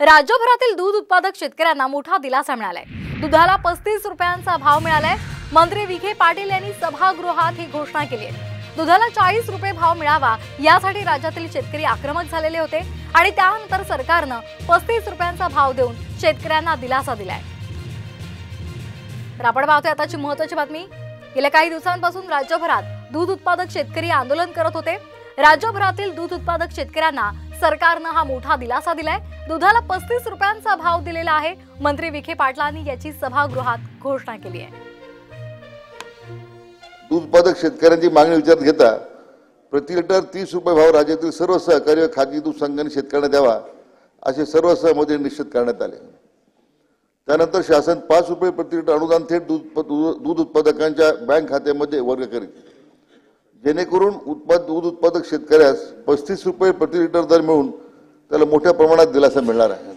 राज्यभरातील दूध उत्पादक शेतकऱ्यांना मोठा दिलासा मिळालाय। दुधाला 35 रुपयांचा भाव मिळालाय। मंत्री विखे पाटील यांनी सभागृहात ही घोषणा केली आहे। दुधाला 40 रुपये भाव मिळावा यासाठी राज्यातील शेतकरी आक्रमक झालेले होते आणि त्यानंतर सरकारने 35 रुपयांचा भाव देऊन शेतकऱ्यांना दिलासा दिलाय। आपण पाहतोय आताची महत्त्वाची बातमी। गेल्या काही दिवसांपासून राज्यभरात दूध उत्पादक शेतकरी आंदोलन करत होते। राज्यभरातील दूध उत्पादक शेतकऱ्यांना सरकारने हा मोठा दिलासा दिलाय। दुधाला 35 रुपयांचा भाव दिलेला आहे। मंत्री विखे पाटलांनी याची सभागृहात घोषणा केली आहे। दूध उत्पादक शेतकऱ्यांची मागणी विचारात घेता प्रति लिटर 30 रुपये भाव राज्यातील सर्व सहकारी खाजगी दूध संघांनी शेतकऱ्यांना द्यावा असे सर्व सहमती निश्चित करण्यात आले। त्यानंतर शासन 5 रुपये प्रति लिटर अनुदान थेट दूध उत्पादकांच्या बँक खात्यामध्ये वर्ग करेल, जेणेकरून दूध उत्पादक शेतकऱ्यास 35 रुपये प्रति लिटर दर मिळून त्याला मोठ्या प्रमाणात दिलासा मिळणार आहे।